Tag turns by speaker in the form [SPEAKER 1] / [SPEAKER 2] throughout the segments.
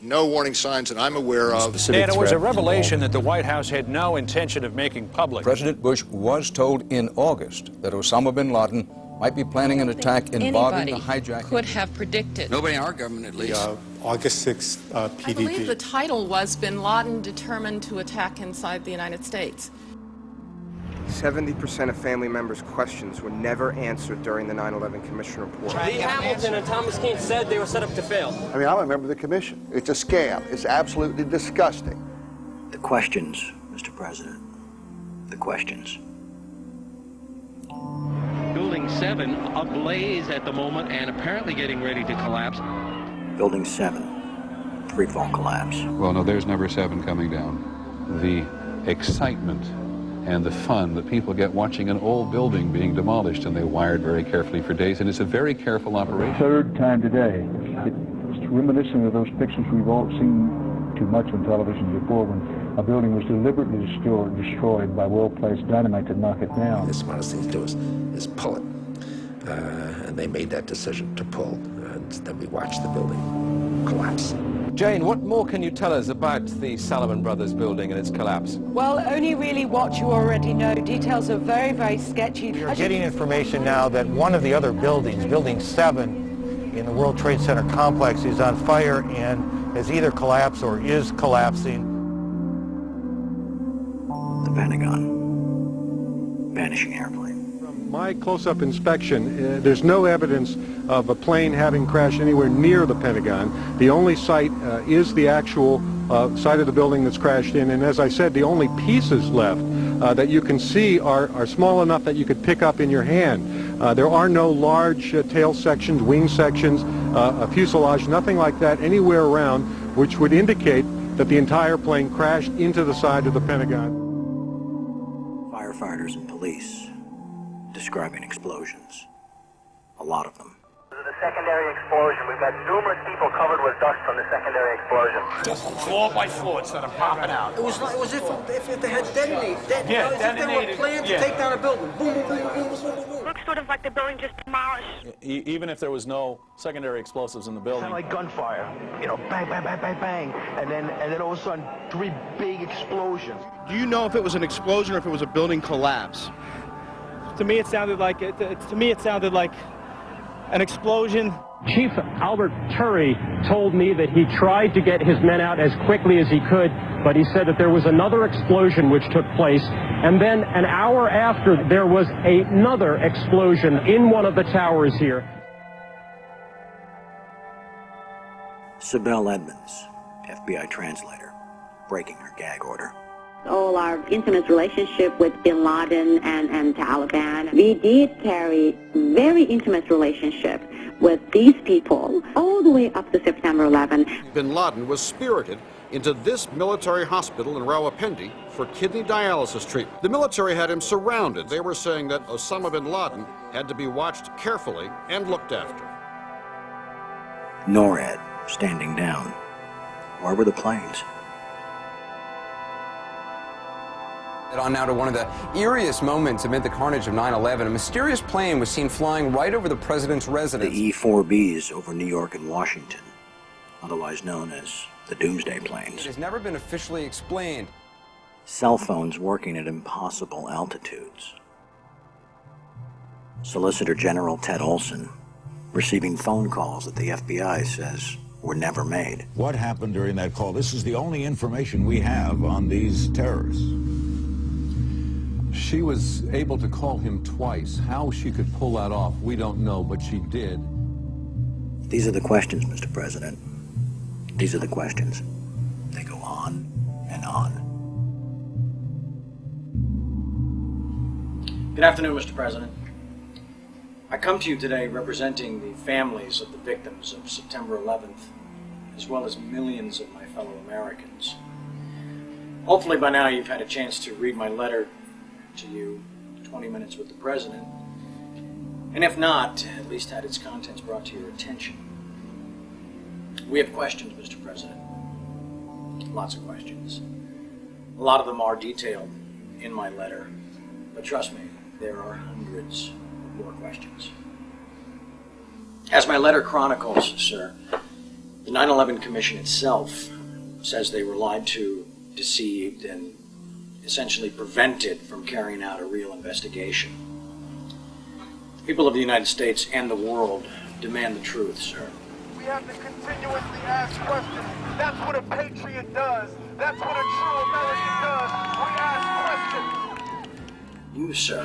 [SPEAKER 1] No warning signs that I'm aware of.
[SPEAKER 2] And it was a revelation that the White House had no intention of making public.
[SPEAKER 3] President Bush was told in August that Osama bin Laden might be planning an attack involving the hijacking.
[SPEAKER 4] Could have predicted.
[SPEAKER 5] Nobody in our government, at least.
[SPEAKER 6] August 6th PDP.
[SPEAKER 4] I believe the title was Bin Laden Determined to Attack Inside the United States.
[SPEAKER 7] 70% of family members' questions were never answered during the 9/11 Commission report.
[SPEAKER 8] Lee Hamilton and Thomas Keane said they were set up to fail.
[SPEAKER 9] I mean, I'm a member of the commission. It's a scam. It's absolutely disgusting.
[SPEAKER 5] The questions, Mr. President. The questions.
[SPEAKER 10] Building 7 ablaze at the moment and apparently getting ready to collapse.
[SPEAKER 5] Building 7, free-fall collapse.
[SPEAKER 11] Well, no, there's number 7 coming down. The excitement and the fun that people get watching an old building being demolished, and they wired very carefully for days, and it's a very careful operation.
[SPEAKER 12] Third time today. It's reminiscent of those pictures we've all seen too much on television before, when a building was deliberately destroyed by well-placed dynamite to knock it down.
[SPEAKER 13] The smartest thing to do is pull it. And they made that decision to pull, and then we watched the building collapse.
[SPEAKER 14] Jane, what more can you tell us about the Salomon Brothers building and its collapse?
[SPEAKER 15] Well, only really what you already know. Details are very, very sketchy.
[SPEAKER 2] We're getting information now that one of the other buildings, Building 7 in the World Trade Center complex, is on fire and has either collapsed or is collapsing.
[SPEAKER 5] The Pentagon. Vanishing airplane.
[SPEAKER 6] From my close-up inspection, there's no evidence of a plane having crashed anywhere near the Pentagon. The only site is the actual site of the building that's crashed in, and as I said, the only pieces left that you can see are small enough that you could pick up in your hand. There are no large tail sections, wing sections, a fuselage, nothing like that anywhere around, which would indicate that the entire plane crashed into the side of the Pentagon.
[SPEAKER 5] Firefighters and police describing explosions. A lot of them.
[SPEAKER 16] The secondary explosion. We've got numerous people covered with dust from the secondary explosion.
[SPEAKER 8] Just floor by floor instead of popping out.
[SPEAKER 17] It was if they had detonated.
[SPEAKER 8] Yeah,
[SPEAKER 17] if they were planned to take down a building. Boom, boom, boom, boom, boom, boom, boom.
[SPEAKER 18] Looks sort of like the building just demolished.
[SPEAKER 19] Even if there was no secondary explosives in the building.
[SPEAKER 8] Kind of like gunfire. You know, bang, bang, bang, bang, bang. And then all of a sudden, 3 big explosions.
[SPEAKER 20] Do you know if it was an explosion or if it was a building collapse?
[SPEAKER 7] To me, it sounded like an explosion.
[SPEAKER 12] Chief Albert Turry told me that he tried to get his men out as quickly as he could, but he said that there was another explosion which took place, and then an hour after there was another explosion in one of the towers here.
[SPEAKER 5] Sibel Edmonds, FBI translator, breaking her gag order. All our intimate relationship with bin Laden and Taliban. We did carry very intimate relationship with these people all the way up to September 11.
[SPEAKER 15] Bin Laden was spirited into this military hospital in Rawalpindi for kidney dialysis treatment. The military had him surrounded. They were saying that Osama bin Laden had to be watched carefully and looked after.
[SPEAKER 5] NORAD standing down. Where were the planes?
[SPEAKER 14] On now to one of the eeriest moments amid the carnage of 9/11. A mysterious plane was seen flying right over the president's residence.
[SPEAKER 5] The E-4Bs over New York and Washington, otherwise known as the Doomsday Planes.
[SPEAKER 14] It has never been officially explained.
[SPEAKER 5] Cell phones working at impossible altitudes. Solicitor General Ted Olson receiving phone calls that the FBI says were never made.
[SPEAKER 4] What happened during that call? This is the only information we have on these terrorists.
[SPEAKER 11] She was able to call him twice. How she could pull that off, we don't know, but she did.
[SPEAKER 5] These are the questions, Mr. President. These are the questions. They go on and on.
[SPEAKER 3] Good afternoon, Mr. President. I come to you today representing the families of the victims of September 11th, as well as millions of my fellow Americans. Hopefully by now you've had a chance to read my letter to you, 20 Minutes with the President, and if not, at least had its contents brought to your attention. We have questions, Mr. President. Lots of questions. A lot of them are detailed in my letter, but trust me, there are hundreds more questions. As my letter chronicles, sir, The 9/11 Commission itself says they were lied to, deceived, and essentially prevented from carrying out a real investigation. The people of the United States and the world demand the truth, sir.
[SPEAKER 17] We have to continuously ask questions. That's what a patriot does. That's what a true American does. We ask questions.
[SPEAKER 3] You, sir,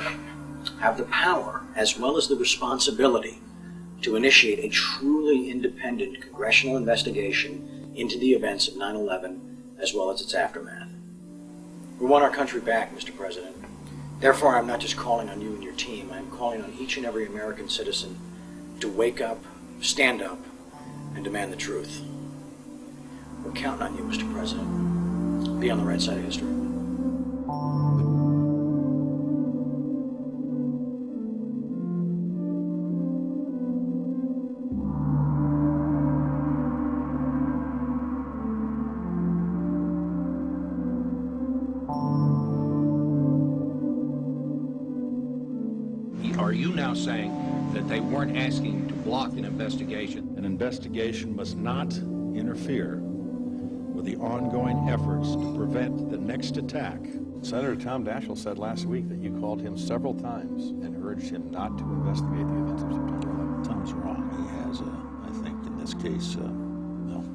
[SPEAKER 3] have the power as well as the responsibility to initiate a truly independent congressional investigation into the events of 9/11 as well as its aftermath. We want our country back, Mr. President. Therefore, I'm not just calling on you and your team. I'm calling on each and every American citizen to wake up, stand up, and demand the truth. We're counting on you, Mr. President. Be on the right side of history.
[SPEAKER 21] Are you now saying that they weren't asking to block an investigation?
[SPEAKER 22] An investigation must not interfere with the ongoing efforts to prevent the next attack.
[SPEAKER 23] Senator Tom Daschle said last week that you called him several times and urged him not to investigate the events of September 11th.
[SPEAKER 22] Tom's wrong. He has, I think, in this case,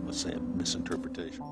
[SPEAKER 22] let's say a misinterpretation.